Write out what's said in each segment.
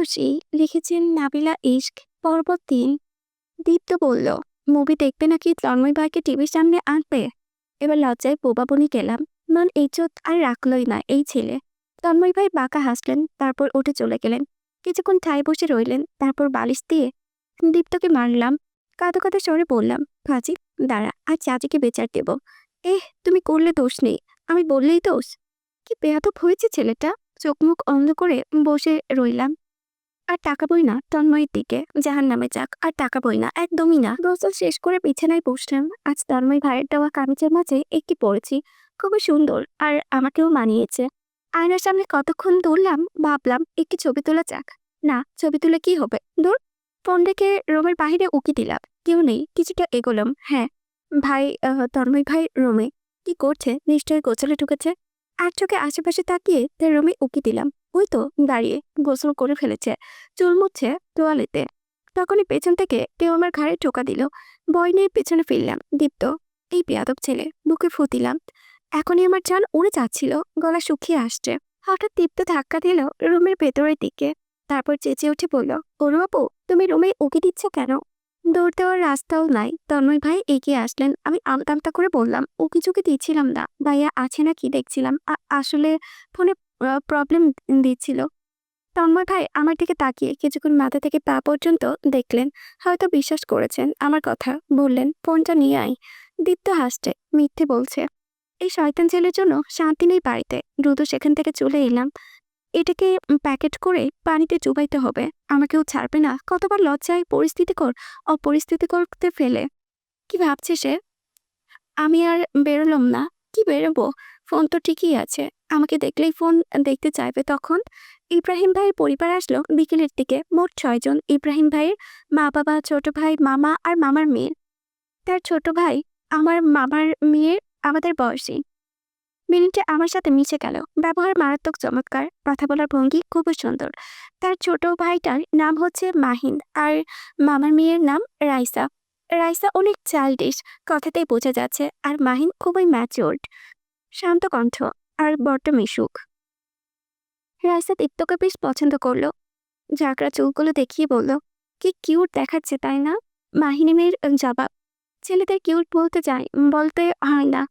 প্রেয়সী লিখেছেন নাবিলা ইশক পর্ব ৩। দীপ্ত বলল, মুভি দেখবে নাকি তন্ময় ভাইকে টিভির সামনে আনবে? এবার লজ্জায় বোবা বনি গেলাম। মন ইজ্জত আর রাখলই না এই ছেলে। তন্ময় ভাই বাঁকা হাসলেন, তারপর উঠে চলে গেলেন। কিছুক্ষণ ঠায় বসে রইলেন, তারপর বালিশ দিয়ে দীপ্তকে মারলাম। কাঁদো কাঁদো স্বরে বললাম, ফাজিল, দাঁড়া, আর চাচিকে বিচার দেব। তুমি করলে দোষ নেই, আমি বললেই দোষ। কি বেয়াদব হয়েছে ছেলেটা। চোখ মুখ অন্ধ করে বসে রইলাম। আর তাকাবই না তন্ময়ের দিকে। জাহান্নামে যাক, আর তাকাবই না, একদমই না। গোসল শেষ করে বিছানায় বসলাম। আজ তন্ময় ভাইয়ের দেওয়া কামিজের মাঝে একটি পরেছি, খুবই সুন্দর আর আমাকেও মানিয়েছে। আয়নার সামনে কতক্ষণ দৌড়লাম, ভাবলাম একটি ছবি তোলা যাক। না, ছবি তুলে কি হবে, দূর। ফোন রেখে রুমের বাহিরে উকি দিলাম, কেউ নেই। কিছুটা এগোলাম, হ্যাঁ, ভাই, তন্ময় ভাই রুমে। কি করছে? নিশ্চয়ই গোসলে ঢুকেছে। আর চোখে আশেপাশে তাকিয়ে তার রুমে উকি দিলাম। ওই তো দাঁড়িয়ে, গোসল করে ফেলেছে, চুল মুছছে তোয়ালেতে। তখনই পেছন থেকে কেউ আমার ঘাড়ে টোকা দিল। ভয় নিয়ে পেছনে ফিরলাম। দীপ্ত, এই বেয়াদব ছেলে। বুকে ফু দিলাম। এখনই আমার জান উড়ে যাচ্ছিল, গলা শুকিয়ে আসছে। হঠাৎ দীপ্ত ধাক্কা দিল রুমের ভেতরের দিকে। তারপর চেঁচিয়ে উঠে বলল, অরু আপু, তুমি রুমে উকি দিচ্ছ কেন? দৌড় দেওয়ার রাস্তাও নাই। তন্ময় ভাই এগিয়ে আসলেন। আমি আমতা আমতা করে বললাম, উকি ঝুঁকি দিচ্ছিলাম না, ভাইয়া আছে না কি দেখছিলাম। আসলে ফোনে প্রবলেম দিচ্ছিল। তন্ময় ভাই আমার দিকে তাকিয়ে কিছুক্ষণ মাথা থেকে পা পর্যন্ত দেখলেন। হয়তো বিশ্বাস করেছেন আমার কথা। বললেন, ফোনটা নিয়ে আয়। দীপ্ত হাসছে, মিথ্যে বলছে। এই শয়তান ছেলের জন্য শান্তি নেই বাড়িতে। দ্রুত সেখান থেকে চলে এলাম। এটাকে প্যাকেট করে পানিতে চুবাইতে হবে। আমাকেও ছাড়বে না। কতবার লজ্জায় অপরিস্থিতি করতে ফেলে। কি ভাবছে সে? আমি আর বেরোলাম না। কি বেরোবো? ফোন তো ঠিকই আছে। আমাকে দেখলেই ফোন দেখতে চাইবে তখন। ইব্রাহিম ভাইয়ের পরিবার আসলো বিকেলের দিকে। মোট ৬ জন। ইব্রাহিম ভাইয়ের মা বাবা, ছোট ভাই, মামা আর মামার মেয়ে। তার ছোট ভাই আমার মামার মেয়ের আমাদের বয়সী। মিনিটে আমার সাথে মিশে গেল। ব্যবহার মারাত্মক চমৎকার, কথা বলার ভঙ্গি খুবই সুন্দর। তার ছোট ভাইটার নাম হচ্ছে মাহিন, আর মামার মেয়ের নাম রাইসা। রাইসা অনেক চাইল্ডিশ, কথাতেই বোঝা যাচ্ছে। আর মাহিন খুবই ম্যাচিওর্ড, শান্ত কণ্ঠ আর বড্ড মিশুক। রাইসা দীপ্তকে বেশ পছন্দ করলো। ঝাঁকড়া চুলগুলো দেখিয়ে বলল, কি কিউট দেখাচ্ছে, তাই না? মাহিনের জবাব, ছেলেদের কিউট বলতে হয় না।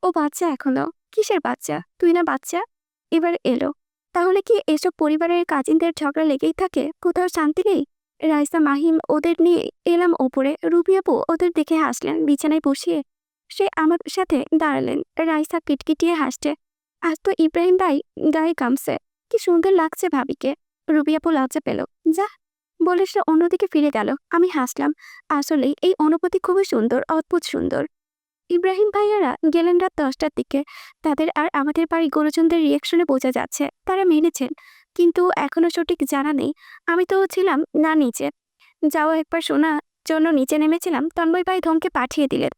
ও বাচ্চা এখনো। কিসের বাচ্চা? তুই না বাচ্চা? এবার এলো। তাহলে কি এসব পরিবারের কাজিনদের ঝগড়া লেগেই থাকে? কোথাও শান্তি নেই? রাইসা, মাহিম ওদের নিয়ে এলাম ওপরে। রুবি আপু ওদের দেখে হাসলেন বিছানায় বসিয়ে। সে আমার সাথে দাঁড়ালেন। রাইসা কিটকিটিয়ে হাসছে। আজ তো ইব্রাহিম ভাই গায়ে গামছে। কি সুন্দর লাগছে ভাবিকে। রুবি আপু লজ্জা পেল। যা বলে সে অন্যদিকে ফিরে গেল। আমি হাসলাম। আসলেই এই অনুভূতি খুবই সুন্দর, অদ্ভুত সুন্দর। ইব্রাহিম ভাইয়ারা গেলেন রাত 10টার দিকে। তাদের আর আমাদের বাড়ি গুরুজনদের রিয়াকশনে বোঝা যাচ্ছে তারা মেনেছেন, কিন্তু এখনো সঠিক জানা নেই। আমি তো ছিলাম না নিচে। যাও একবার শোনার জন্য নিচে নেমেছিলাম। তন্ময় ভাই ধমকে পাঠিয়ে দিলেন।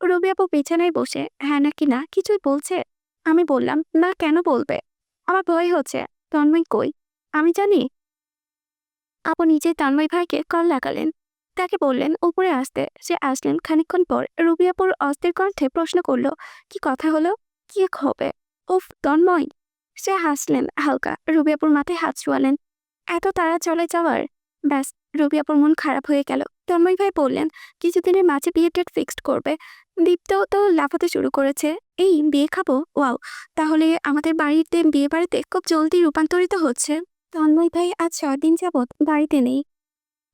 রবি আপু বিছানায় বসে হ্যাঁ নাকি না কিছুই বলছে। আমি বললাম, না, কেন বলবে? আমার ভয় হচ্ছে। তন্ময় কই? আমি জানি। আপু নিজেই তন্ময় ভাইকে কল লাগালেন। তাকে বললেন উপরে আসতে। সে আসলেন খানিকক্ষণ পর। রুবি আপুর অস্থির কণ্ঠে প্রশ্ন করলো, কি কথা হলো? কি হবে? উফ, তন্ময়। সে হাসলেন হালকা। রুবি আপুর মাথায় হাত ছোঁয়ালেন। এত তাড়া চলে যাওয়ার? ব্যাস, রুবি আপুর মন খারাপ হয়ে গেল। তন্ময় ভাই বললেন, কিছুদিনের মাঝে বিয়ে ডেট ফিক্সড করবে। দীপ্ত তো লাফাতে শুরু করেছে। এই বিয়ে খাবো? ওয়াও, তাহলে আমাদের বিয়ে বাড়িতে খুব জলদি রূপান্তরিত হচ্ছে। তন্ময় ভাই আজ 6 দিন যাবৎ বাড়িতে নেই।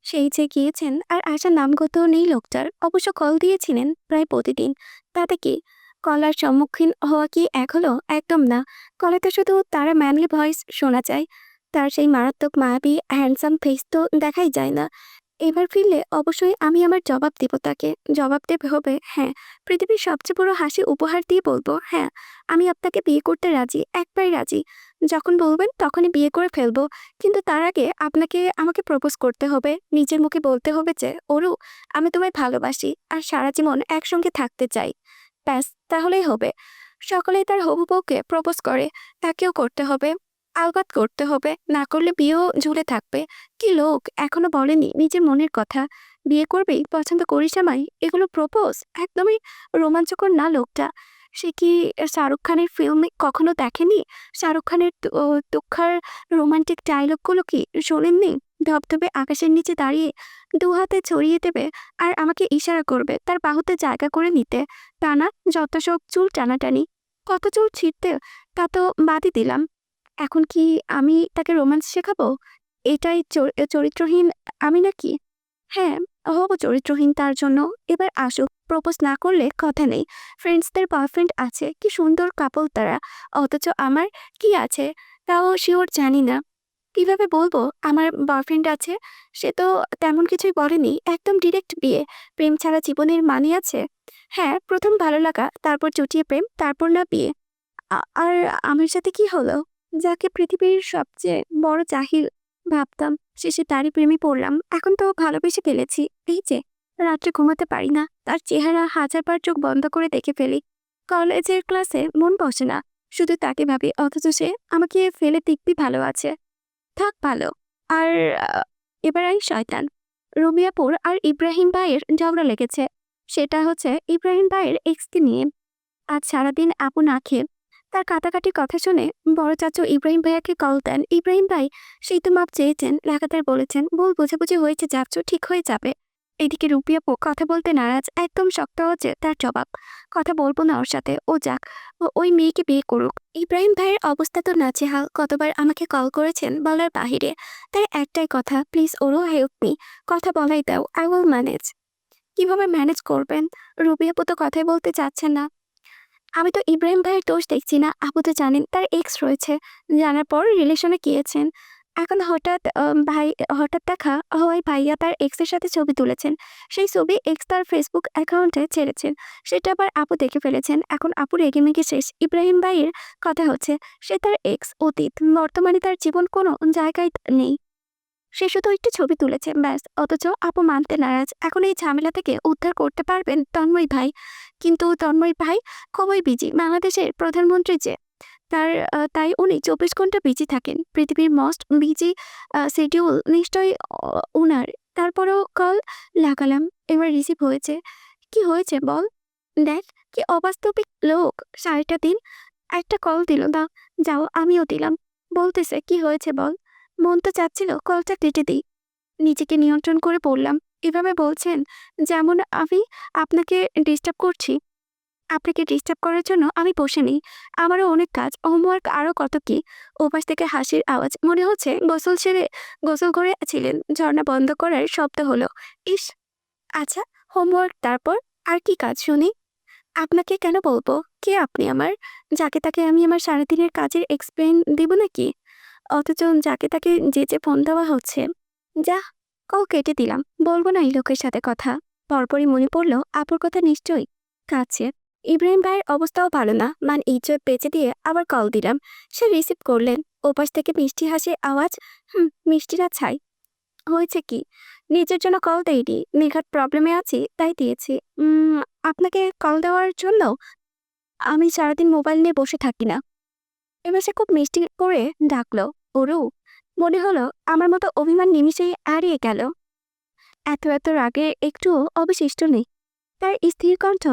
সেই যে গিয়েছেন, আর আসার নামগত নেই লোকটার। অবশ্য কল দিয়েছিলেন প্রায় প্রতিদিন। তাতে কি কলার সম্মুখীন হওয়া কি এক হলো? একদম না। কলেতে শুধু তারা ম্যানলি ভয়েস শোনা যায়। তার সেই মারাত্মক মায়াবী হ্যান্ডসাম ফেস তো দেখাই যায় না। এবার ফিরলে অবশ্যই আমি আমার জবাব দেব তাকে। জবাব দেবে হবে, হ্যাঁ, পৃথিবীর সবচেয়ে বড় হাসি উপহার দিয়ে বলবো, হ্যাঁ, আমি আপনাকে বিয়ে করতে রাজি, একবারই রাজি। যখন বলবেন তখনই বিয়ে করে ফেলবো। কিন্তু তার আগে আমাকে প্রপোজ করতে হবে। নিজের মুখে বলতে হবে যে, অরু, আমি তোমায় ভালোবাসি আর সারা জীবন একসঙ্গে থাকতে চাই। ব্যাস, তাহলেই হবে। সকলেই তার হবু বউকে প্রপোজ করে, তাকেও করতে হবে। আলবাত করতে হবে, না করলে বিয়েও ঝুলে থাকবে। কি লোক, এখনো বলেনি নিজের মনের কথা। বিয়ে করবেই, পছন্দ করিস আমায়, এগুলো প্রপোজ? একদমই রোমাঞ্চকর না লোকটা। সে কি শাহরুখ খানের ফিল্মে কখনো দেখেনি? শাহরুখ খানের তুখার রোমান্টিক ডায়লগগুলো কি শোনেননি? ধবধবে আকাশের নিচে দাঁড়িয়ে দু হাতে ছড়িয়ে দেবে আর আমাকে ইশারা করবে তার বাহুতে জায়গা করে নিতে। তা না, যত সব চুল টানাটানি, কত চুল ছিঁড়তে, তা তো বাদই দিলাম। এখন কি আমি তাকে রোম্যান্স শেখাবো? এটাই চরিত্রহীন আমি নাকি? হ্যাঁ, হব চরিত্রহীন তার জন্য। এবার আসুক, প্রপোজ না করলে কথা নেই। ফ্রেন্ডসদের বয়ফ্রেন্ড আছে, কি সুন্দর কাপল তারা। অথচ আমার কি আছে তাও শিওর জানি না। কিভাবে বলবো আমার বয়ফ্রেন্ড আছে? সে তো তেমন কিছুই বলেনি, একদম ডিরেক্ট বিয়ে। প্রেম ছাড়া জীবনের মানে আছে? হ্যাঁ, প্রথম ভালো লাগা, তারপর চুটিয়ে প্রেম, তারপর না বিয়ে। আর আমার সাথে কি হলো? যাকে পৃথিবীর সবচেয়ে বড় জাহিল ভাবতাম, শেষে তারই প্রেমে পড়লাম। এখন তো ভালোবেসে ফেলেছি। এই যে রাত্রে ঘুমাতে পারি না, তার চেহারা হাজারবার চোখ বন্ধ করে দেখে ফেলি। কলেজের ক্লাসে মন বসে না, শুধু তাকে ভাবি, অথচ সে আমাকে ফেলে দিব্যি ভালো আছে। থাক ভালো। আর এবার এই শয়তান রুমিয়াপুর আর ইব্রাহিম ভাইয়ের ঝগড়া লেগেছে। সেটা হচ্ছে ইব্রাহিম ভাইয়ের এক্সকে নিয়ে। আজ সারাদিন আপু না খেয়ে তার কাটাকাটি কথা শুনে বড় চাচু ইব্রাহিম ভাইয়াকে কল দেন। ইব্রাহিম ভাই সেই তো মাপ চেয়েছেন, লাগাতার বলেছেন ভুল বোঝাবুঝি হয়েছে, যাচ্ছ ঠিক হয়ে যাবে। এদিকে রুপিয়াপু কথা বলতে নারাজ, একদম শক্ত হচ্ছে তার জবাব। কথা বলবো না ওর সাথে, ও যাক, ওই মেয়েকে বিয়ে করুক। ইব্রাহিম ভাইয়ের অবস্থা তো নাজেহাল, কতবার আমাকে কল করেছেন বলার বাহিরে। তার একটাই কথা, প্লিজ ওরও হেল্প মি, কথা বলাই দাও, আই উইল ম্যানেজ। কিভাবে ম্যানেজ করবেন? রুবিয়াপু তো কথাই বলতে চাচ্ছেন না। আমি তো ইব্রাহিম ভাইয়ের দোষ দেখছি না, আপু তো জানেন তার এক্স রয়েছে, জানার পর রিলেশনে গিয়েছেন। এখন হঠাৎ দেখা হওয়ায় ভাইয়া তার এক্সের সাথে ছবি তুলেছেন। সেই ছবি এক্স তার ফেসবুক অ্যাকাউন্টে ছেড়েছেন, সেটা আবার আপু দেখে ফেলেছেন। এখন আপু রেগেমেগে শেষ। ইব্রাহিম ভাইয়ের কথা হচ্ছে সে তার এক্স অতীত, বর্তমানে তার জীবন কোনো জায়গায় নেই। সে শুধু একটি ছবি তুলেছে ব্যাস, অথচ আপু মানতে নারাজ। এখন এই ঝামেলা থেকে উদ্ধার করতে পারবেন তন্ময় ভাই, কিন্তু তন্ময় ভাই খুবই বিজি, বাংলাদেশের প্রধানমন্ত্রী যে, তাই উনি 24 ঘন্টা বিজি থাকেন। পৃথিবীর মোস্ট বিজি শিডিউল নিশ্চয়ই উনার। তারপরেও কল লাগালাম, এবার রিসিভ হয়েছে। কি হয়েছে বল? দেখ কি অবাস্তবিক লোক, সারাটা দিন একটা কল দিল না। যাও, আমিও দিলাম। বলতেছে কি হয়েছে বল। মন তো চাচ্ছিল কলটা কেটে দিই, নিজেকে নিয়ন্ত্রণ করে পড়লাম। এভাবে বলছেন যেমন আমি আপনাকে ডিস্টার্ব করছি। আপনাকে ডিস্টার্ব করার জন্য আমি বসে নেই, আমারও অনেক কাজ, হোমওয়ার্ক, আরও কত কি। ওপাশ থেকে হাসির আওয়াজ, মনে হচ্ছে গোসল সেরে গোসল করে ছিলেন। ঝর্ণা বন্ধ করার শব্দ হলো। ইস, আচ্ছা, হোমওয়ার্ক, তারপর আর কি কাজ শুনি? আপনাকে কেন বলবো? কে আপনি আমার? যাকে তাকে আমি আমার সারাদিনের কাজের এক্সপ্লেন দিব নাকি? অথচ যাকে তাকে যে ফোন দেওয়া হচ্ছে। যা, কল কেটে দিলাম, বলবো না এই লোকের সাথে কথা। পরপরই মনে পড়লো আপুর কথা, নিশ্চয়ই কাছে। ইব্রাহিম ভাইয়ের অবস্থাও ভালো না, ইজ্জত বেঁচে দিয়ে আবার কল দিলাম। সে রিসিভ করলেন। ওপাশ থেকে মিষ্টি হাসির আওয়াজ। মিষ্টিরা ছাই। হয়েছে কি? নিজের জন্য কল দেইনি, নিঘাত প্রবলেমে আছি তাই দিয়েছি। আপনাকে কল দেওয়ার জন্য আমি সারাদিন মোবাইল নিয়ে বসে থাকি না। এবার সে খুব মিষ্টি করে ডাকলো, ওরু। মনে হলো আমার মতো অভিমান নিমিষেই হারিয়ে গেল। এত রাগে একটুও অবশিষ্ট নেই। তার স্থির কণ্ঠ,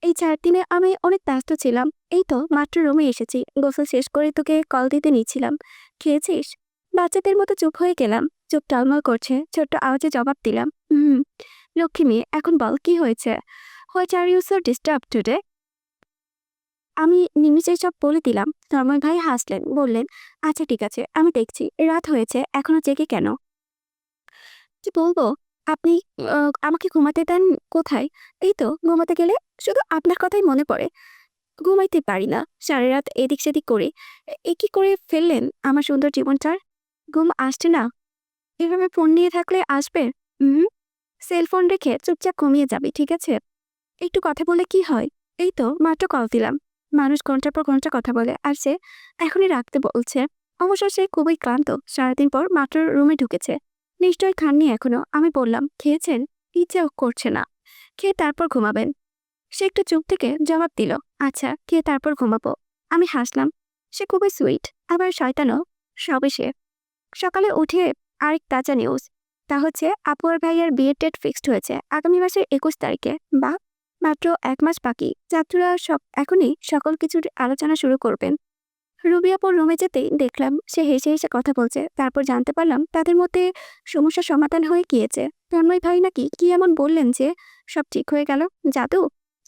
এই 4 দিনে আমি অনেক ব্যস্ত ছিলাম। এই তো মাত্র রুমে এসেছি, গোসল শেষ করে তোকে কল দিতে নিচ্ছিলাম। খেয়েছিস? বাচ্চাদের মতো চুপ হয়ে গেলাম। চোখ টলমল করছে, ছোট্ট আওয়াজে জবাব দিলাম, লক্ষ্মী মেয়ে, এখন বল কি হয়েছে? What are you so disturb today? আমি নিমিষেই সব বলে দিলাম। তন্ময় ভাই হাসলেন, বললেন, আচ্ছা ঠিক আছে, আমি দেখছি। রাত হয়েছে, এখনো জেগে কেন? কি বলবো? আপনি আমাকে ঘুমাতে দেন কোথায়? এই তো ঘুমাতে গেলে শুধু আপনার কথাই মনে পড়ে। ঘুমাইতে পারি না, সারা রাত এদিক সেদিক করে। এ কি করে ফেললেন আমার সুন্দর জীবনটার? ঘুম আসছে না? এভাবে ফোন নিয়ে থাকলে আসবে? হুম, সেলফোন রেখে চুপচাপ ঘুমিয়ে যাবি, ঠিক আছে? একটু কথা বলে কি হয়? এই তো মাত্র কল দিলাম। মানুষ ঘন্টার পর ঘন্টা কথা বলে, আর সে এখনই রাখতে বলছে। অবশ্য সে খুবই ক্লান্ত, সারাদিন পর মাত্র রুমে ঢুকেছে। নিশ্চয়ই খাননি এখনো। আমি বললাম, খেয়েছেন? ইচ্ছেও করছে না। খেয়ে তারপর ঘুমাবেন। সে একটু চুপ থেকে জবাব দিল, আচ্ছা, খেয়ে তারপর ঘুমাবো। আমি হাসলাম। সে খুবই সুইট, আবার শয়তানও। সবে সে সকালে উঠে আরেক তাজা নিউজ। তা হচ্ছে আপু আর ভাইয়ার বিয়ের ডেট ফিক্সড হয়েছে আগামী মাসের 21 তারিখে। বা মাত্র 1 মাস বাকি। ছাত্ররা এখনই সকল কিছুর আলোচনা শুরু করবেন। রুবি আপুর রুমে যেতেই দেখলাম সে হেসে হেসে কথা বলছে। তারপর জানতে পারলাম তাদের মধ্যে সমস্যার সমাধান হয়ে গিয়েছে। তন্ময় ভাই নাকি কি এমন বললেন যে সব ঠিক হয়ে গেল? জাদু?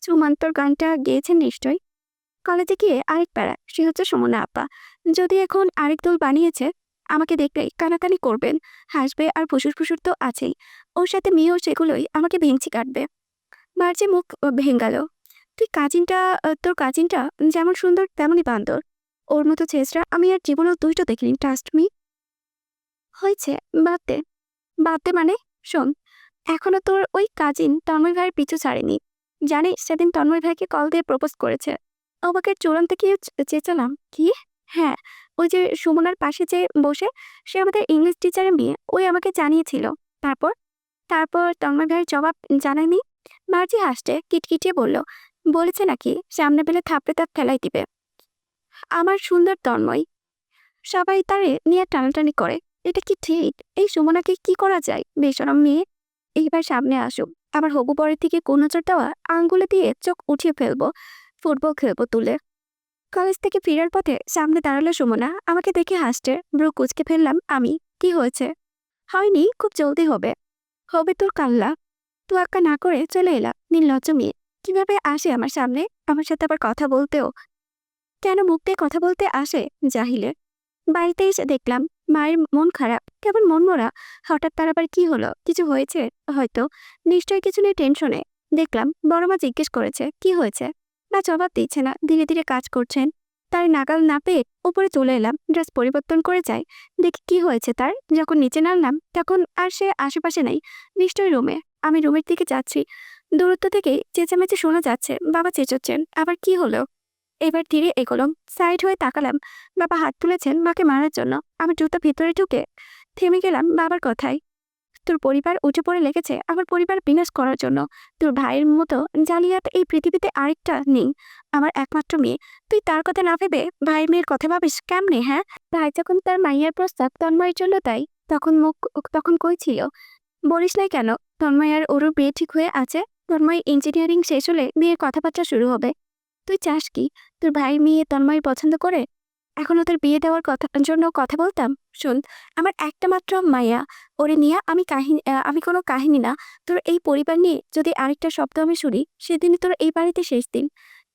সুমন্তর গানটা গেয়েছেন নিশ্চয়ই। কলেজে গিয়ে আরেক প্যারা, সে হচ্ছে সুমনা আপা। যদি এখন আরেক দল বানিয়েছে, আমাকে দেখলেই কানাকানি করবেন, হাসবে আর ফুসুর তো আছেই। ওর সাথে মেয়েও সেগুলোই আমাকে ভেঙচি কাটবে। মার্চে মুখ ভেঙ্গাল। তোর কাজিনটা যেমন সুন্দর তেমনই বান্দর। ওর মতো ছেঁচড়া আমি আর জীবনেও দুইটা দেখিনি, ট্রাস্ট মি। হয়েছে, বাদ দে। বাদ দে মানে? শোন, এখনো তোর ওই কাজিন তন্ময় ভাইয়ের পিছু ছাড়েনি। জানিস সেদিন তন্ময় ভাইকে কল দিয়ে প্রপোজ করেছে। অবাকের চূড়ান্তে কি চেঁচালাম। কি? হ্যাঁ, ওই যে সুমনার পাশে যে বসে, সে আমাদের ইংলিশ টিচারের মেয়ে, ওই আমাকে জানিয়েছিল। তারপর? তারপর তন্ময় ভাইয়ের জবাব জানায়নি। মার্জি হাসতে কিটকিটিয়ে বলল, বলেছে নাকি সামনে পেলে থাপড়ে তাপ ফেলাই দিবে। আমার সুন্দর তন্ময়, সবাই তারে নিয়ে টানাটানি করে। এটা কি ঠিক? এই সুমনাকে কি করা যায়? বেশরম মেয়ে। এইবার সামনে আসুক, আবার হবু বরের দিকে কোন নজর দেওয়া, আঙ্গুলে দিয়ে চোখ উঠিয়ে ফেলবো, ফুটবল খেলবো তুলে। কলেজ থেকে ফেরার পথে সামনে দাঁড়ালো সুমনা, আমাকে দেখে হাসছে। ব্রু কুচকে ফেললাম আমি। কি হয়েছে? হয়নি, খুব জলদি হবে। হবে তোর কাল্লা। তোয়াক্কা না করে চলে এলাম। নির্লজ্জ মেয়ে কিভাবে আসে আমার সামনে, আমার সাথে আবার কথা বলতেও। কেন মুখ দিয়ে কথা বলতে আসে জাহিলে। বাড়িতে এসে দেখলাম মায়ের মন খারাপ, কেমন মনমরা। হঠাৎ তার আবার কি হলো? কিছু হয়েছে হয়তো, নিশ্চয়ই কিছু নেই টেনশনে। দেখলাম বড় মা জিজ্ঞেস করেছে কি হয়েছে, না জবাব দিচ্ছে না, ধীরে ধীরে কাজ করছেন। তার নাগাল না পেয়ে উপরে চলে এলাম, ড্রেস পরিবর্তন করে যাই। দেখি কি হয়েছে তার। যখন নিচে নামলাম তখন আর সে আশেপাশে নেই, নিশ্চয়ই রুমে। আমি রুমের দিকে যাচ্ছি, দূরত্ব থেকে চেঁচামেচি শোনা যাচ্ছে, বাবা চেঁচোচ্ছেন। আবার কি হলো? এবার ধীরে এগোলাম, সাইড হয়ে তাকালাম। বাবা হাত তুলেছেন মাকে মারার জন্য। আমি দ্রুত ভিতরে ঢুকে থেমে গেলাম বাবার কথায়। তোর পরিবার উঠে পড়ে লেগেছে আমার পরিবার বিনাশ করার জন্য। তোর ভাইয়ের মতো জালিয়াত এই পৃথিবীতে আরেকটা নেই। আমার একমাত্র মেয়ে, তুই তার কথা না ভেবে ভাইয়ের মেয়ের কথা ভাবিস কেমনে? হ্যাঁ, ভাই যখন তার মাইয়ার প্রস্তাব তন্ময়ের জন্য তাই, তখন কই ছিল? বলিস নাই কেন? তন্ময় আর ওরও বিয়ে ঠিক হয়ে আছে। তন্ময় ইঞ্জিনিয়ারিং শেষ হলে বিয়ের কথাবার্তা শুরু হবে। তুই চাস কি তোর ভাইয়ের মেয়ে তন্ময় পছন্দ করে এখন ওদের বিয়ে দেওয়ার জন্য কথা বলতাম? শোন, আমার একটা মাত্র মাইয়া, ওরে নিয়ে আমি কোনো কাহিনী না। তোর এই পরিবার নিয়ে যদি আরেকটা শব্দ আমি শুনি, সেদিনই তোর এই বাড়িতে শেষ দিন।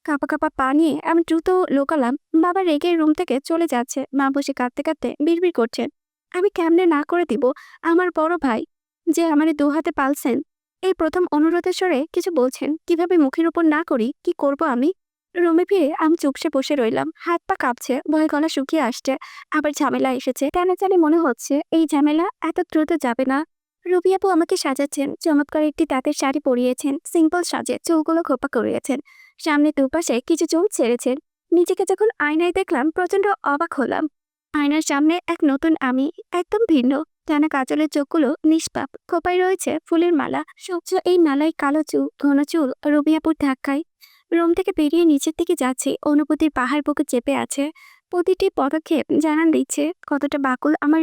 কাঁপা কাঁপা পা নিয়ে আমি দ্রুত লোকালাম। বাবা রেগে রুম থেকে চলে যাচ্ছে, মা বসে কাঁদতে কাঁদতে বিড়বিড় করছেন। আমি কেমনে না করে দিব? আমার বড় ভাই যে আমার দু হাতে পালছেন, এই প্রথম অনুরোধের স্বরে কিছু বলছেন। কিভাবে মুখের উপর না করি? কি করব আমি? রুমে ফিরে আমি চুপসে বসে রইলাম, হাত পা কাঁপছে, ভয় গলা শুকিয়ে আসছে। আবার ঝামেলা এসেছে, কেন জানি মনে হচ্ছে এই ঝামেলা এত দ্রুত যাবে না। রুবি আপু আমাকে সাজাচ্ছেন, চমৎকার একটি তাঁতের শাড়ি পরিয়েছেন, সিম্পল সাজে চুলগুলো খোপা করিয়েছেন, সামনে দুপাশে কিছু চুল ছেড়েছেন। নিজেকে যখন আয়নায় দেখলাম প্রচন্ড অবাক হলাম। আয়নার সামনে এক নতুন আমি, একদম ভিন্ন। টানা কাজলের চোখগুলো নিষ্পাপ, খোপায় রয়েছে ফুলের মালা। সূর্য এই মালায় কালো চুল, ঘন চুল রুবি আপুর ধাক্কায়। রুম থেকে বেরিয়ে নিচের দিকে যাচ্ছি, অনুভূতির পাহাড় বুকে চেপে আছে। প্রতিটি পদক্ষেপ জানান দিচ্ছে কতটা বাকুল আমার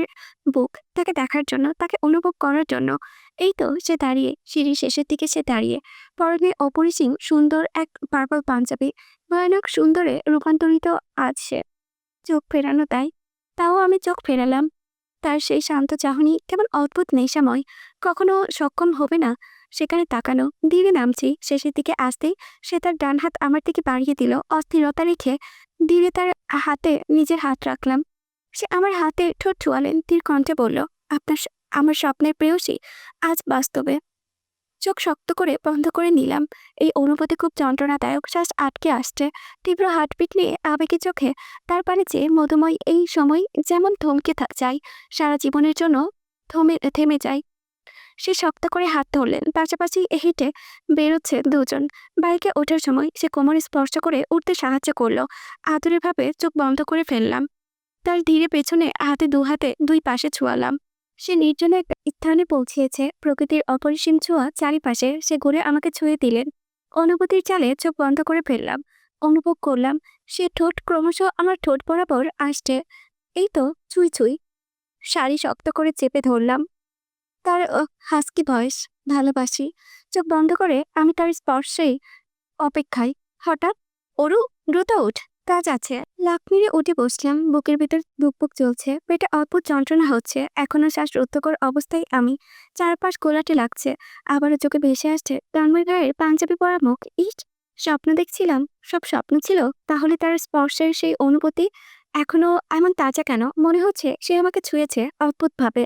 বুক তাকে দেখার জন্য, তাকে অনুভব করার জন্য। এই তো সে দাঁড়িয়ে, সিঁড়ির শেষের দিকে সে দাঁড়িয়ে, পরনে অপরিসীম সুন্দর এক পার্পল পাঞ্জাবি, ভয়ানক সুন্দরে রূপান্তরিত আজ সে। চোখ ফেরানো তাও আমি চোখ ফেরালাম। তার সেই শান্ত চাহনি কেমন অদ্ভুত নেশাময়। কখনো সক্ষম হবে না সেখানে তাকানো। ধীরে নামছি, শেষের দিকে আসতেই সে তার ডান হাত আমার দিকে বাড়িয়ে দিল। অস্থিরতা রেখে ধীরে তার হাতে নিজের হাত রাখলাম। সে আমার হাতে ঠোঁট ছুয়ালেন, তীর কণ্ঠে বলল, আমার স্বপ্নের প্রেয়সী আজ বাস্তবে। চোখ শক্ত করে বন্ধ করে নিলাম। এই অনুভূতি খুব যন্ত্রণাদায়ক, শ্বাস আটকে আসছে। তীব্র হার্টবিট নিয়ে আবেগে চোখে তার পানে চেয়ে মধুময় এই সময় যেমন থমকে যায়, সারা জীবনের জন্য থেমে যায়। সে শক্ত করে হাত ধরলেন, পাশাপাশি হেঁটে বেরোচ্ছে দুজন। বাইকে ওঠার সময় সে কোমর স্পর্শ করে উঠতে সাহায্য করলো। আদুরেভাবে চোখ বন্ধ করে ফেললাম। তার ধীরে পেছনে হাতে দুই পাশে ছোঁয়ালাম। সে নির্জনে একটা স্থানে পৌঁছিয়েছে, প্রকৃতির অপরিসীম ছোঁয়া চারিপাশে। সে ঘুরে আমাকে ছুঁয়ে দিলেন। অনুভূতির চালে চোখ বন্ধ করে ফেললাম। অনুভব করলাম সে ঠোঁট ক্রমশ আমার ঠোঁট বরাবর আসছে। এই তো ছুঁই ছুঁই। শাড়ি শক্ত করে চেপে ধরলাম। তার হাস্কি ভয়েস, ভালোবাসি। চোখ বন্ধ করে আমি তার স্পর্শেই অপেক্ষায়। হঠাৎ অরু, দ্রুত উঠ, কাজ আছে। লাফ মেরে উঠে বসলাম। বুকের ভিতর ধুকপুক চলছে, পেটে অদ্ভুত যন্ত্রণা হচ্ছে, এখনো শ্বাস রুদ্ধকর অবস্থায় আমি। চারপাশ গোলাটে লাগছে। আবারও চোখে ভেসে আসছে তন্ময় ভাইয়ের পাঞ্জাবি পরা মুখ। ইস, স্বপ্ন দেখছিলাম, সব স্বপ্ন ছিল। তাহলে তার স্পর্শের সেই অনুভূতি এখনো এমন তাজা কেন? মনে হচ্ছে সে আমাকে ছুঁয়েছে অদ্ভুতভাবে।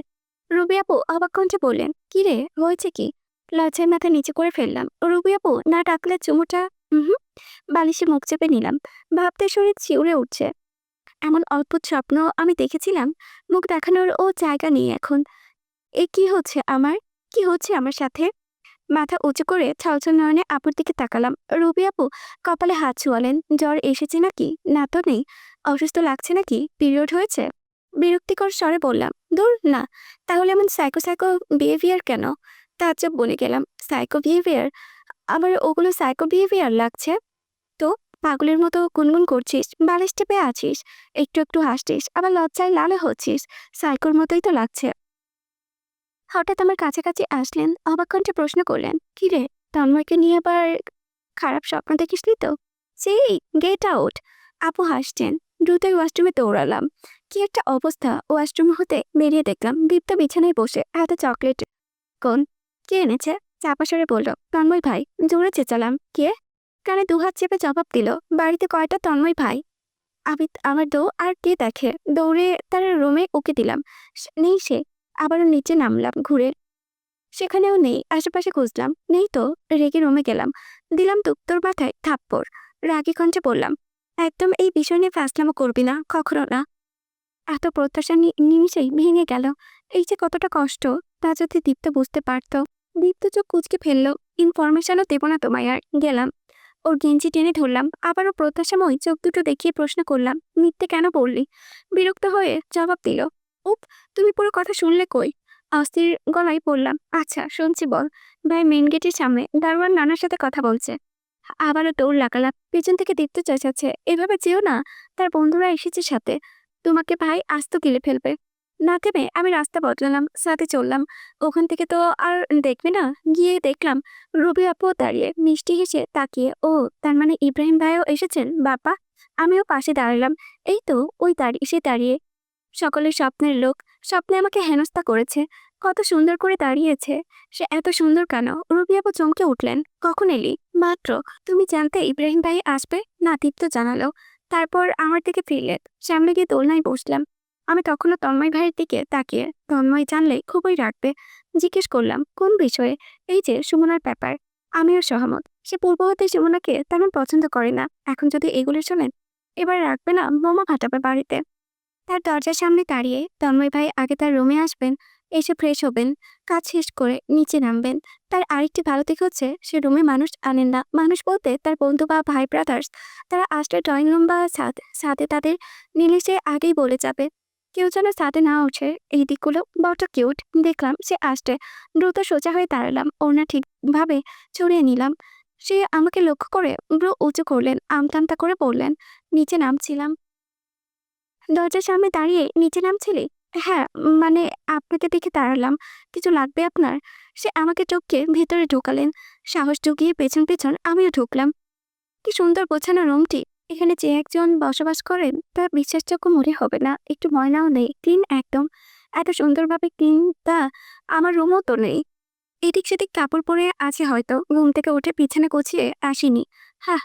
রুবি আপু অবাক কণ্ঠে বললেন, কি রে, হয়েছে কি? লজ্জায় মাথা নিচে করে ফেললাম। রুবি আপু না ডাকলে চুমুটা বালিশে মুখ চেপে নিলাম। ভাবতে শরীর শিউরে উঠছে। এমন অদ্ভুত স্বপ্ন আমি দেখেছিলাম। মুখ দেখানোর ও জায়গা নেই এখন। কি হচ্ছে আমার? কি হচ্ছে আমার সাথে? মাথা উঁচু করে ছলছল নয়নে আপুর দিকে তাকালাম। রুবি আপু কপালে হাত ছোঁয়ালেন। জ্বর এসেছে নাকি? না তো নেই। অসুস্থ লাগছে নাকি? পিরিয়ড হয়েছে? বিরক্তিকর স্বরে বললাম, দূর না। তাহলে এমন সাইকো সাইকো বিহেভিয়ার কেন? তাজ্জব বলে গেলাম। Psycho behaviour? আবার ওগুলো সাইকো বিহেভিয়ার লাগছে? তো পাগলের মতো গুনগুন করছিস, বালিশ টেপে আছিস, একটু একটু হাসছিস, আবার লজ্জায় লালে হচ্ছিস। সাইকোর মতোই তো লাগছে। হঠাৎ আমার কাছাকাছি আসলেন, অবাক কণ্ঠে প্রশ্ন করলেন, কি রে, তন্ময়কে নিয়ে আবার খারাপ স্বপ্ন দেখিসনি তো? সেই, গেট আউট। আপু হাসছেন। দ্রুতই ওয়াশরুমে দৌড়ালাম। কি একটা অবস্থা! ওয়াশরুম হতে বেরিয়ে দেখলাম দীপ্ত বিছানায় বসে, হাতে চকলেট। কোন? কে এনেছে? চাপা স্বরে বলল, তন্ময় ভাই। জোরে চেঁচালাম, কে? কানে দুহাত চেপে জবাব দিল, বাড়িতে কয়টা তন্ময় ভাই? আমার আর কে দেখে? দৌড়ে তার রুমে উকি দিলাম। নেই সে। আবারও নিচে নামলাম ঘুরে। সেখানেও নেই। আশেপাশে খুঁজলাম, নেই তো। রেগে রুমে গেলাম। দিলাম দুপ্তর মাথায় থাপ্পড়। রাগী কণ্ঠে বললাম, একদম এই বিষয় নিয়ে ফাজলামো করবি না, কখনো না। এত প্রত্যাশা নিমিষেই ভেঙে গেল। এই যে কতটা কষ্ট, তা যদি দীপ্ত বুঝতে পারতো। দীপ্ত চোখ কুচকে ফেললো। ইনফরমেশনও দেবো না তোমায় আর। গেলাম। ওর গেঞ্জি টেনে ধরলাম। আবারও প্রত্যাশাময় চোখ দুটো দেখিয়ে প্রশ্ন করলাম, মিথ্যে কেন বললি? বিরক্ত হয়ে জবাব দিল, উপ, তুমি পুরো কথা শুনলে কই? অস্থির গলায় বললাম, আচ্ছা শুনছি, বল। ভাই মেন গেটের সামনে দারোয়ান নানার সাথে কথা বলছে। আবারও দৌড় লাগালাম। পেছন থেকে দেখতে চেঁচাচ্ছে, এভাবে যেও না, তার বন্ধুরা এসেছে সাথে। তোমাকে ভাই আস্ত গিলে ফেলবে। না থেমে আমি রাস্তা বদলালাম, সাথে চললাম। ওখান থেকে তো আর দেখবে না। গিয়ে দেখলাম রবি আপু দাঁড়িয়ে, মিষ্টি হেসে তাকিয়ে। ও, তার মানে ইব্রাহিম ভাইও এসেছেন। বাবা। আমিও পাশে দাঁড়ালাম। এই তো, ওই সে দাঁড়িয়ে। সকলের স্বপ্নের লোক। স্বপ্নে আমাকে হেনস্থা করেছে। কত সুন্দর করে দাঁড়িয়েছে। সে এত সুন্দর কেন? রবি আপু চমকে উঠলেন, কখন এলি? মাত্র। তুমি জানতে ইব্রাহিম ভাই আসবে? না, দীপ্ত জানালো। তারপর আমার দিকে ফিরলেন। সামনে গিয়ে দোলনায় বসলাম। আমি তখনও তন্ময় ভাইয়ের দিকে তাকিয়ে। তন্ময় জানলে খুবই রাখবে। জিজ্ঞেস করলাম, কোন বিষয়ে? এই যে সুমনার ব্যাপার। আমিও সহমত। সে পূর্ব হতে সুমনাকে তেমন পছন্দ করে না। এখন যদি এগুলো শোনেন, এবার রাখবে না, বোমা ফাটাবে বাড়িতে। তার দরজার সামনে দাঁড়িয়ে তন্ময় ভাই আগে তার রুমে আসবেন, এসে ফ্রেশ হবেন, কাজ শেষ করে নিচে নামবেন। তার আরেকটি ভালো দিক হচ্ছে সে রুমে মানুষ আনেন না। মানুষ বলতে তার বন্ধু বা ভাই ব্রাদার্স। তারা আসলে ড্রয়িং রুম বা ছাদে তাদের নিলে সে আগেই বলে যাবে। কেউ যেন ছাদে না ওঠে, এই দিকগুলো বড় কিউট। দেখলাম সে আসছে। দ্রুত সোজা হয়ে দাঁড়ালাম, ওড়না ঠিকভাবে ছড়িয়ে নিলাম। সে আমাকে লক্ষ্য করে ব্রু উঁচু করলেন, আমতামতা করে বললেন, নিচে নামছিলাম। দরজার সামনে দাঁড়িয়ে নিচে নামছিলি? হ্যাঁ, মানে আপনাকে দেখে দাঁড়ালাম। কিছু লাগবে আপনার? সে আমাকে টপকে ভেতরে ঢোকালেন। সাহস ঢুকিয়ে পেছন পেছন আমিও ঢুকলাম। কি সুন্দর গোছানো রুমটি। এখানে যে একজন বসবাস করেন তা বিশ্বাসযোগ্য মনে হবে না। একটু ময়লাও নেই, ক্লিন একদম। এত সুন্দরভাবে ক্লিন তা আমার রুমও তো নেই। এদিক সেদিক কাপড় পরে আছে হয়তো। ঘুম থেকে উঠে বিছানা গুছিয়ে আসিনি। হ্যাঁ।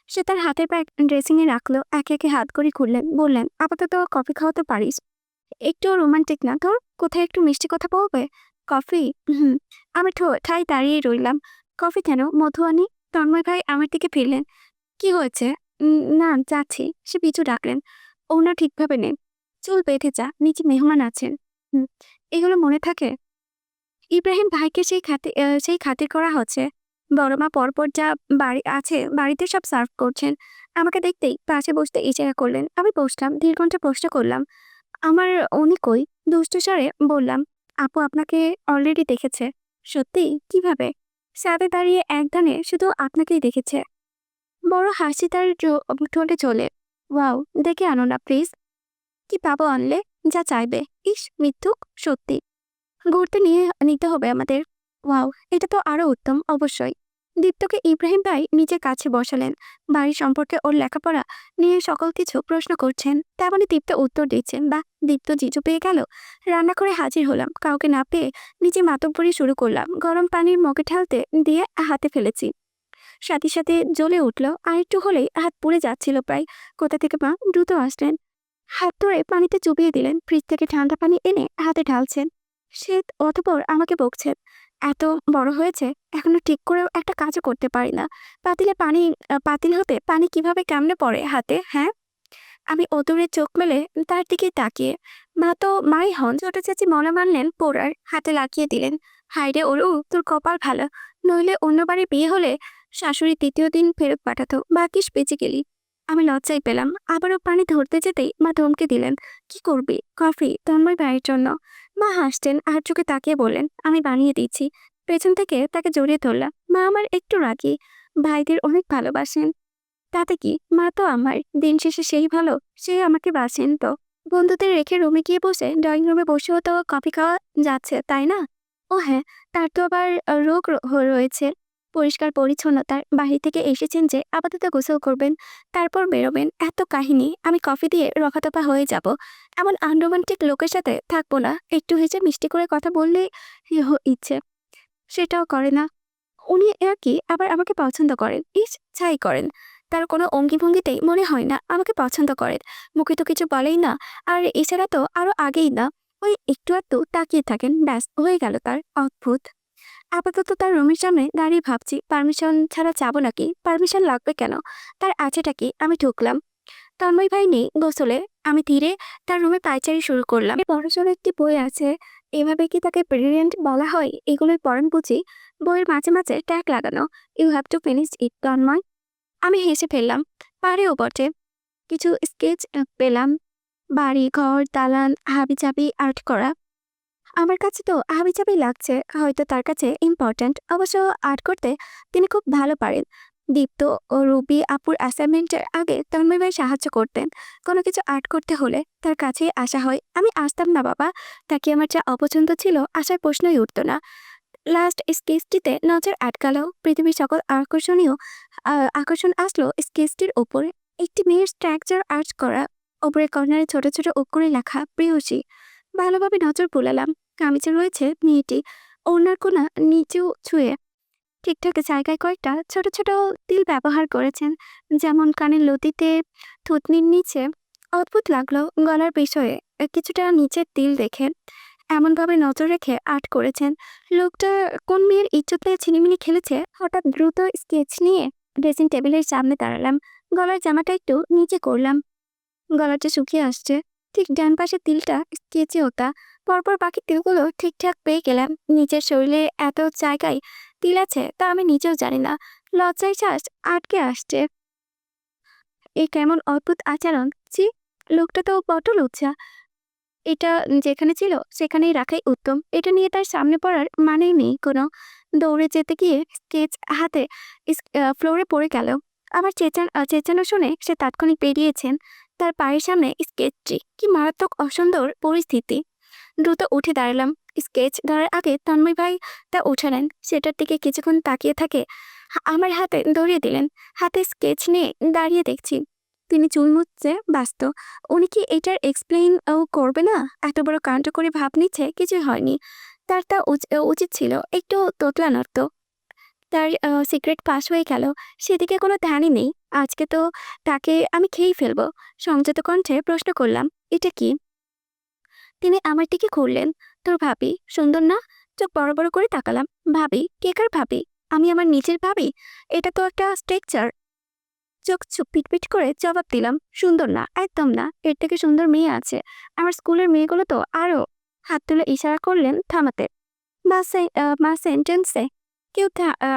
সে তার হাতের ব্যাগ ড্রেসিংয়ে রাখলো। একে একে হাত করে খুললেন, বললেন, আপাতত কফি খাওয়াতে পারিস। একটু রোমান্টিক না তোর? কোথায় একটু মিষ্টি কথা বলবে? কফি? হুম। আমি ঠাই দাঁড়িয়ে রইলাম। কফি কেন, মধু আনি? তন্ময় ভাই আমার দিকে ফিরলেন। কি হয়েছে? না, যাচ্ছি। সে পিছু ডাকলেন। ওনা ঠিকভাবে নেই। চুল বেঁধে যা, নিচে মেহমান আছেন। হুম। এগুলো মনে থাকে? ইব্রাহিম ভাইকে সেই খাতির করা হচ্ছে। বড় মা পরপর যা বাড়ি আছে বাড়িতে সব সার্ভ করছেন। আমাকে দেখতেই পাশে বসতে ইশারা করলেন। আমি বসলাম। দীর্ঘণ্টা প্রশ্ন করলাম, আমার উনি কই? দুষ্টু স্বরে বললাম, আপু আপনাকে অলরেডি দেখেছে। সত্যি? কিভাবে? ছাদে দাঁড়িয়ে একধানে শুধু আপনাকেই দেখেছে। বড় হাসি তার ঠোঁটে চলে। ওয়াও, দেখে আনো না প্লিজ। কি পাবো আনলে? যা চাইবে। ইস মিথ্যুক, সত্যি। ঘুরতে নিতে হবে আমাদের। ওয়াও, এটা তো আরো উত্তম, অবশ্যই। দীপ্তকে ইব্রাহিম ভাই নিজের কাছে বসালেন। বাড়ি সম্পর্কে ওর লেখাপড়া নিয়ে সকল কিছু প্রশ্ন করছেন। তেমনি দীপ্ত উত্তর দিচ্ছেন। বা দীপ্ত জিজু পেয়ে গেল। রান্না করে হাজির হলাম। কাউকে না পেয়ে নিজে মাতব্বরি শুরু করলাম। গরম পানির মগে ঢালতে দিয়ে হাতে ফেলেছি। সাথে সাথে জ্বলে উঠল। আর একটু হলেই হাত পুড়ে যাচ্ছিল প্রায়। কোথা থেকে মা দ্রুত আসলেন। হাত ধরে পানিতে চুবিয়ে দিলেন। ফ্রিজ থেকে ঠান্ডা পানি এনে হাতে ঢালছেন। সে অতঃপর আমাকে বকছেন, এত বড় হয়েছে এখনো ঠিক করেও একটা কাজও করতে পারি না। পাতিল হতে পানি কিভাবে কেমনে পড়ে হাতে, হ্যাঁ? আমি অদূরে চোখ মেলে তার দিকে তাকিয়ে। মা তো মাই হন। ছোট চাচি মনে মানলেন পোড়ার হাতে লাগিয়ে দিলেন। হাইরে ওরু, তোর কপাল ভালো, নইলে অন্য বাড়ি বিয়ে হলে শাশুড়ি তৃতীয় দিন ফেরত পাঠাতো। বাকিস বেঁচে গেলি। আমি লজ্জাই পেলাম। আবারও পানি ধরতে যেতেই মা ধমকে দিলেন, কি করবি? কফি তন্ময় ভাইয়ের জন্য। মা হাসতেন আর চোখে তাকিয়ে বললেন, আমি বানিয়ে দিচ্ছি। পেছন থেকে তাকে জড়িয়ে ধরলাম। মা আমার একটু রাগী, ভাইদের অনেক ভালোবাসেন। তাতে কি, মা তো আমার। দিন শেষে সেই ভালো, সে আমাকে বাসেন তো। বন্ধুদের রেখে রুমে গিয়ে বসে ড্রয়িং রুমে বসেও তো কফি খাওয়া যাচ্ছে, তাই না? ও হ্যাঁ, তার তো আবার রয়েছে। পরিষ্কার পরিচ্ছন্নতার বাহির থেকে এসেছেন যে আপাতত গোসল করবেন, তারপর বেরোবেন। এত কাহিনী। আমি কফি দিয়ে রফাদফা হয়ে যাব। এমন আনরোমান্টিক লোকের সাথে থাকবো না। একটু হেসে মিষ্টি করে কথা বললেই ইচ্ছে, সেটাও করে না। উনি আর কি আবার আমাকে পছন্দ করেন। ছাই করেন। তার কোনো অঙ্গি-ভঙ্গিতেই মনে হয় না আমাকে পছন্দ করেন। মুখে তো কিছু বলেই না। আর এছাড়া তো আরো আগেই না। ওই একটু আধটু তাকিয়ে থাকেন, ব্যাস হয়ে গেল তার। অদ্ভুত। আপাতত তার রুমের সামনে দাঁড়িয়ে ভাবছি, পারমিশন ছাড়া যাবো নাকি? পারমিশন লাগবে কেন? তার আছেটা কি? আমি ঢুকলাম। তন্ময় ভাই নেই গোসলে। আমি ধীরে তার রুমে পায়চারি শুরু করলাম। বড়সড় একটি বই আছে। এভাবে কি তাকে ব্রিলিয়েন্ট বলা হয়? এগুলোই পড়েন বুঝি? বইয়ের মাঝে মাঝে ট্যাগ লাগানো, you have to finish it Tanmoy. আমি হেসে ফেললাম। পারেও বটে। কিছু স্কেচ পেলাম। বাড়ি, ঘর, দালান, হাবিজাবি আর্ট করা। আমার কাছে তো হাবিজাবি লাগছে, হয়তো তার কাছে ইম্পর্ট্যান্ট। অবশ্য আর্ট করতে তিনি খুব ভালো পারেন। দীপ্ত ও রুবি আপুর অ্যাসাইনমেন্টের আগে তন্ময় ভাই সাহায্য করতেন। কোনো কিছু আর্ট করতে হলে তার কাছেই আসা হয়। আমি আসতাম না বাবা। তাকে আমার যা অপছন্দ ছিল, আসার প্রশ্নই উঠত না। লাস্ট স্কেচটিতে নজর আটকালো। পৃথিবীর সকল আকর্ষণ আসলো স্কেচটির ওপরে। একটি মেয়ের স্ট্রাকচার আর্ট করা। ওপরে কর্নারে ছোট ছোট অক্ষরে লেখা প্রেয়সী। ভালোভাবে নজর বুলালাম। কামিজে রয়েছে মেয়েটি। ওড়নার কোনা নিচেও ছুঁয়ে ঠিকঠাক জায়গায় কয়েকটা ছোট ছোট তিল ব্যবহার করেছেন, যেমন কানের লতিতে, থুতনির নিচে। অদ্ভুত লাগলো গলার বিষয়ে কিছুটা নিচের তিল দেখে। এমনভাবে নজর রেখে আর্ট করেছেন। লোকটা কোন মেয়ের ইজ্জত নিয়ে ছিনিমিনি খেলেছে। হঠাৎ দ্রুত স্কেচ নিয়ে ড্রেসিং টেবিলের সামনে দাঁড়ালাম। গলার জামাটা একটু নিচে করলাম। গলাটা শুকিয়ে আসছে। ঠিক ডান পাশে তিলটা স্কেচে ওঠা। পরপর বাকি তিলগুলো ঠিকঠাক পেয়ে গেলাম। নিচের শরীরে এত জায়গায় তিল আছে তা আমি নিজেও জানি না। লজ্জায় শ্বাস আটকে আসছে। এই কেমন অদ্ভুত আচরণ! ছি, লোকটা তো বড্ড লজ্জা। এটা যেখানে ছিল সেখানেই রাখাই উত্তম। এটা নিয়ে তার সামনে পড়ার মানেই নেই কোনো। দৌড়ে যেতে গিয়ে স্কেচ হাতে ফ্লোরে পড়ে গেল। আমার চেঁচানো শুনে সে তাৎক্ষণিক বেরিয়েছেন। তার পায়ের সামনে স্কেচটি। কি মারাত্মক অসুন্দর পরিস্থিতি! দ্রুত উঠে দাঁড়ালাম। স্কেচ ধরার আগে তন্ময় ভাই তা উঠালেন। সেটার দিকে কিছুক্ষণ তাকিয়ে থাকে আমার হাতে ধরিয়ে দিলেন। হাতে স্কেচ নিয়ে দাঁড়িয়ে দেখছি তিনি চুল মুছতে ব্যস্ত। উনি কি এটার এক্সপ্লেইন করবে না? এত বড় কাণ্ড করে ভাব নিচ্ছে কিছুই হয়নি। তার তা উচিত ছিল একটু তোতলানোর তো। তার সিক্রেট পাস হয়ে গেল, সেদিকে কোনো ধ্যানই নেই। আজকে তো তাকে আমি খেয়েই ফেলবো। সংযত কণ্ঠে প্রশ্ন করলাম, এটা কি? তিনি আমার দিকে ঘুরলেন। তোর ভাবি সুন্দর না? চোখ বড় বড় করে তাকালাম। ভাবি? কে কার ভাবি? আমি আমার নিজের ভাবি? এটা তো একটা স্ট্রাকচার। চোখ পিটপিট করে জবাব দিলাম, সুন্দর না, একদম না। এর থেকে সুন্দর মেয়ে আছে আমার স্কুলের মেয়েগুলো তো আরো। হাত তুলে ইশারা করলেন থামাতে। মা সেন্টেন্সে কেউ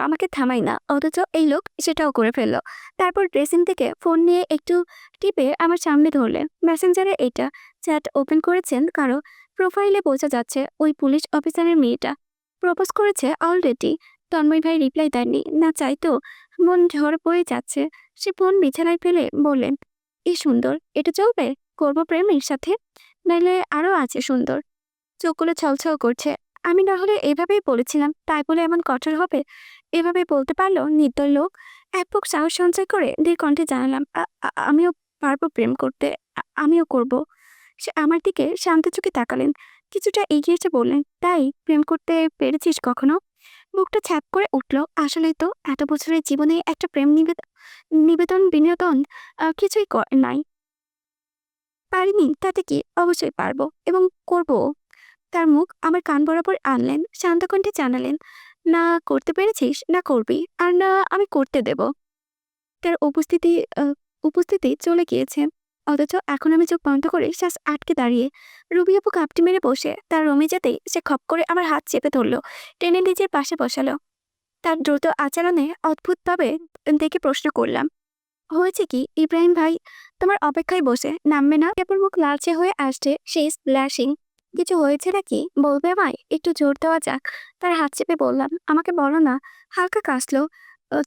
আমাকে থামাই না, অথচ এই লোক সেটাও করে ফেললো। তারপর ড্রেসিং থেকে ফোন নিয়ে একটু টিপে আমার সামনে ধরলেন। মেসেঞ্জারে এটা চ্যাট ওপেন করেছেন কারো। প্রোফাইলে বোঝা যাচ্ছে ওই পুলিশ অফিসারের মেয়েটা প্রপোজ করেছে অলরেডি। তন্ময় ভাই রিপ্লাই দেননি। না চাইতো মন ঝড় বয়ে যাচ্ছে। সে ফোন বিছানায় ফেলে বললেন, সুন্দর, এটা চলবে? করবো প্রেমের সাথে? নাইলে আরো আছে সুন্দর। চোখগুলো ছলছল করছে। আমি না হলে এভাবেই বলেছিলাম, তাই বলে এমন কঠোর হবে? এভাবে বলতে পারলো নির্দয় লোক? এক বুক সাহস সঞ্চয় করে ধীর কণ্ঠে জানালাম, আমিও পারবো প্রেম করতে, আমিও করব। সে আমার দিকে শান্ত চোখে তাকালেন, কিছুটা এগিয়ে এসে বললেন, তাই প্রেম করতে পেরেছিস কখনো? বুকটা ছ্যাপ করে উঠল। আসলেই তো এত বছরের জীবনে একটা প্রেম নিবেদন বিনোদন কিছুই নাই। পারিনি তাতে কি? অবশ্যই পারবো এবং করব। তার মুখ আমার কান বরাবর আনলেন, শান্ত কণ্ঠে জানালেন, না করতে পেরেছিস, না করবি, আর না আমি করতে দেব। তার উপস্থিতি চলে গিয়েছে। অথচ এখন আমি চোখ বন্ধ করে শ্বাস আটকে দাঁড়িয়ে। রুবি আপু কাঁপটি মেরে বসে তার রুমে যেতেই সে খপ করে আমার হাত চেপে ধরলো, টেনে নিজের পাশে বসালো। তার দ্রুত আচরণে অদ্ভুতভাবে দেখে প্রশ্ন করলাম, হয়েছে কি ইব্রাহিম ভাই? তোমার অপেক্ষায় বসে নামবে না? কেবল মুখ লালচে হয়ে আসছে, সে ইজ ব্লাশিং। কিছু হয়েছে নাকি? বলবে আমায়? একটু জোর দেওয়া যাক। তার হাত চেপে বললাম, আমাকে বলো না। হালকা কাশলো,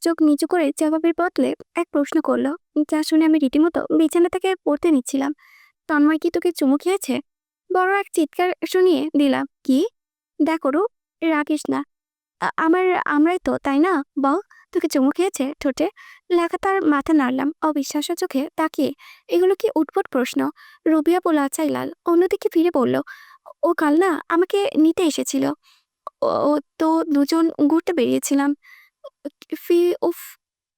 চোখ নিচু করে জবাবের বদলে এক প্রশ্ন করলো, যা শুনে আমি রীতিমতো বিছানা থেকে পড়তে নিচ্ছিলাম। তন্ময় কি তোকে চুমু খেয়েছে? বড় এক চিৎকার শুনিয়ে দিলাম, কি? দেখো রূপ, রাগিস না। আমরাই তো, তাই না? বল, তোকে চুমু খেয়েছে ঠোঁটে? লাগাতার মাথা নাড়লাম অবিশ্বাস্য চোখে তাকিয়ে। এগুলো কি উদ্ভট প্রশ্ন? রুবিয়া বলা চাই লাল অন্যদিকে ফিরে বলল, ও কাল না আমাকে নিতে এসেছিল। ও তো দুজন ঘুরতে বেরিয়েছিলাম। ফি উফ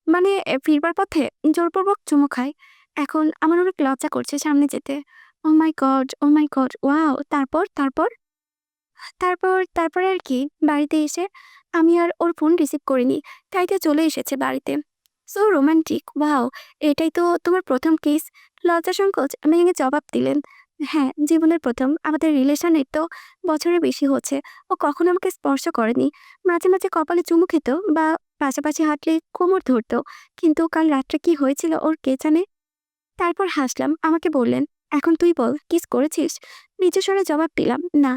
মানে ফিরবার পথে জোরপূর্বক চুমু খায়। এখন আমার অনেক লজ্জা করছে সামনে যেতে। ও মাই গড, ও মাই গড, ওয়াও! তারপর তারপর তারপরে আর কি? বাড়িতে এসে আমি আর ওর ফোন রিসিভ করিনি, তাই তো চলে এসেছে বাড়িতে। So romantic, wow! এটাই তো তোমার প্রথম কিস? লজ্জা সংকোচ ভেঙে জবাব দিলেন, হ্যাঁ, জীবনের প্রথম। আমাদের রিলেশনের তো বছরের বেশি হচ্ছে। ও কখনো আমাকে স্পর্শ করেনি। মাঝে মাঝে কপালে চুমু খেত বা পাশাপাশি হাঁটলে কোমর ধরতো, কিন্তু কাল রাত্রে কি হয়েছিল ওর কে জানে। তারপর হাসলাম। আমাকে বললেন, এখন তুই বল, কিস করেছিস? নিচু স্বরে জবাব দিলাম, না।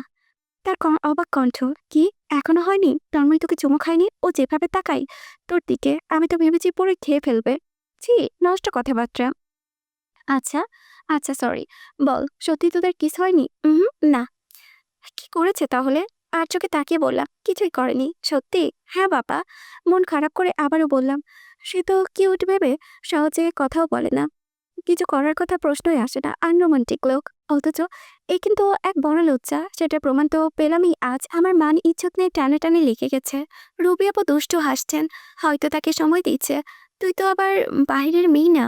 তার অবাক কণ্ঠ, কি এখনো হয়নি? তন্ময় তোকে চুমু খায়নি? ও যেভাবে তাকাই তোর দিকে, আমি তো ভেবেছি পরে খেয়ে ফেলবে। ছি, নষ্ট কথাবার্তা। আচ্ছা, আচ্ছা, সরি। বল, সত্যি তোদের কিস হয়নি? না। কি করেছে তাহলে? আর চোখে তাকিয়ে বললাম, কিছুই করেনি। সত্যি? হ্যাঁ বাবা। মন খারাপ করে আবারও বললাম, সে তো কিউট ভেবে সহজে কথাও বলে না, কিছু করার কথা প্রশ্নই আসে না, আনরোমান্টিক লোক। অথচ এই কিন্তু এক বড় লজ্জা, সেটার প্রমাণ তো পেলামই আজ। আমার মান ইজ্জত নিয়ে টানে টানে লিখে গেছে। রুবি আপু দুষ্টু হাসছেন, হয়তো তাকে সময় দিচ্ছে। তুই তো আবার বাইরের মেয়ে না,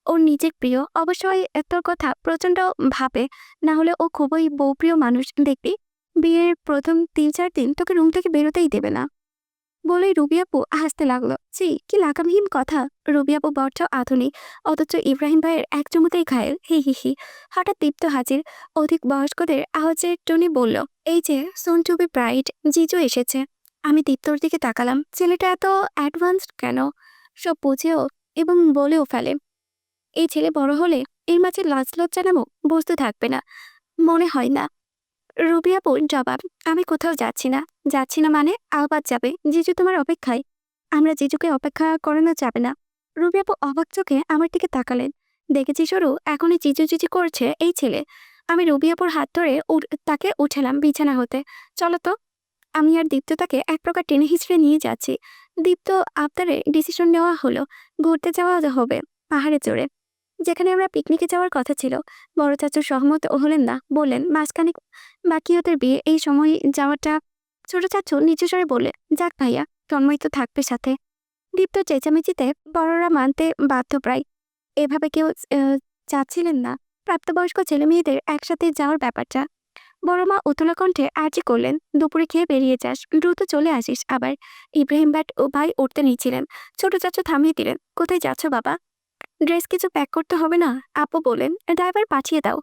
ওর নিজের প্রিয়। অবশ্যই তোর কথা প্রচন্ড ভাবে, না হলে ও খুবই বউপ্রিয় মানুষ। দেখবি বিয়ের প্রথম ৩-৪ দিন তোকে রুম থেকে বেরোতেই দেবে না। বলেই রুবি আপু হাসতে লাগলো। ছি, কি লাগামহীন কথা। রুবি আপু বড্ড আধুনিক, অথচ ইব্রাহিম ভাইয়ের এক চুমুতেই ঘায়েল। হি হি হি। হঠাৎ দীপ্ত হাজির, অধিক বয়স্কদের আওয়াজের টনে বলল, এই যে সুন টু বি ব্রাইড জিজু এসেছে। আমি দীপ্তর দিকে তাকালাম। ছেলেটা এত অ্যাডভান্সড কেন? সব বুঝেও এবং বলেও ফেলে। এই ছেলে বড় হলে এর মাঝে লাজ লজ্জা নামক বস্তু থাকবে না, মনে হয় না। রুবি আপুর জবাব, আমি কোথাও যাচ্ছি না। যাচ্ছি না মানে? আলবাত যাবে, জিজু তোমার অপেক্ষায়। আমরা জিজুকে অপেক্ষা করানো যাবে না। রুবি আপু অবাক চোখে আমার দিকে তাকালেন। দেখেছি সরু, এখনই জিজু জিজু করছে এই ছেলে। আমি রুবি আপুর হাত ধরে তাকে উঠালাম বিছানা হতে। চলো তো। আমি আর দীপ্ত তাকে এক প্রকার টেনে হিঁচড়ে নিয়ে যাচ্ছি। দীপ্ত আবদারে ডিসিশন নেওয়া হলো, ঘুরতে যাওয়া হবে পাহাড়ে চড়ে, যেখানে আমরা পিকনিকে যাওয়ার কথা ছিল। বড় চাচু সহমত হলেন না, বললেন মাসখানেক বাকি ওদের বিয়ে, এই সময় যাওয়াটা। ছোট চাচু নিচু স্বরে বললেন, যাক ভাইয়া, তন্ময় তো থাকবে সাথে। দীপ্ত চেঁচামেচিতে বড়রা মানতে বাধ্য প্রায়। এভাবে কেউ চাচ্ছিলেন না প্রাপ্তবয়স্ক ছেলে মেয়েদের একসাথে যাওয়ার ব্যাপারটা। বড় মা উতলা কণ্ঠে আর্জি করলেন, দুপুরে খেয়ে বেরিয়ে যাস, দ্রুত চলে আসিস আবার। ইব্রাহিম ও ভাই উঠতে নিচ্ছিলেন, ছোট চাচু থামিয়ে দিলেন, কোথায় যাচ্ছ বাবা? ড্রেস কিছু প্যাক করতে হবে না? আপু বলেন, ড্রাইভার পাঠিয়ে দাও,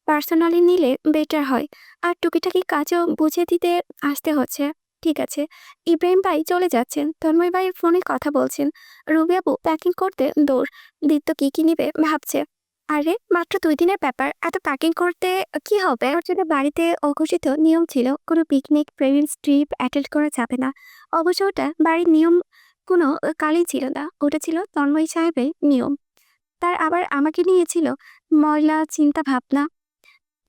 পার্সোনালি নিলে বেটার হয়। আর টুকিটাকি কাজও বুঝিয়ে দিতে আসতে হচ্ছে। ঠিক আছে। ইব্রাহিম ভাই চলে যাচ্ছেন, তন্ময় ভাই ফোনে কথা বলছেন। রুবি আপু প্যাকিং করতে দৌড়। দীপ্ত কি নিবে ভাবছে। আরে মাত্র 2 দিনের ব্যাপার, এত প্যাকিং করতে কি হবে? ওর জন্য বাড়িতে অঘোষিত নিয়ম ছিল, কোনো পিকনিক প্রেমিস ট্রিপ অ্যাটেন্ড করা যাবে না। অবশ্য ওটা বাড়ির নিয়ম কোনো কালই ছিল না, ওটা ছিল তন্ময় সাহেবের নিয়ম। তার আবার আমাকে নিয়েছিল ময়লা চিন্তা ভাবনা।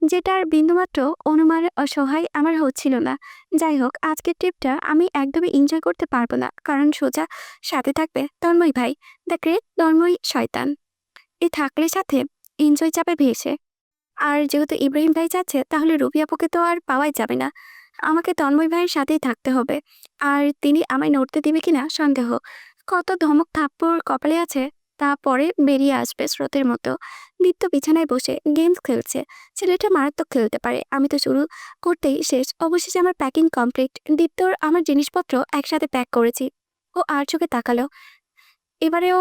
যেটার বিন্দুমাত্র অনুমান অসহায় আমার হচ্ছিল না। যাই হোক, আজকের ট্রিপটা আমি একদমই এনজয় করতে পারবো না, কারণ সোজা সাথে থাকবে তন্ময় ভাই, দ্য গ্রেট তন্ময় শয়তান। এই থাকলে সাথে এনজয় যাবে ভেসে। আর যেহেতু ইব্রাহিম ভাই যাচ্ছে, তাহলে রুবি আপুকে তো আর পাওয়াই যাবে না। আমাকে তন্ময় ভাইয়ের সাথেই থাকতে হবে। আর তিনি আমায় নড়তে দিবে কিনা সন্দেহ। কত ধমক থাপ্পড় কপালে আছে, তা পরে বেরিয়ে আসবে স্রোতের মতো। দীপ্ত বিছানায় বসে গেমস খেলছে। ছেলেটা মারাত্মক খেলতে পারে। আমি তো শুরু করতেই শেষ। অবশেষে আমার প্যাকিং কমপ্লিট। দীপ্তর আমার জিনিসপত্র একসাথে প্যাক করেছি। ও আর চোখে তাকালো। এবারেও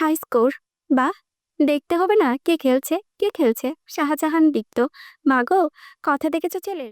হাই স্কোর। বা দেখতে হবে না কে খেলছে কে খেলছে। শাহজাহান দীপ্ত। মাগো, কথা দেখেছো ছেলের?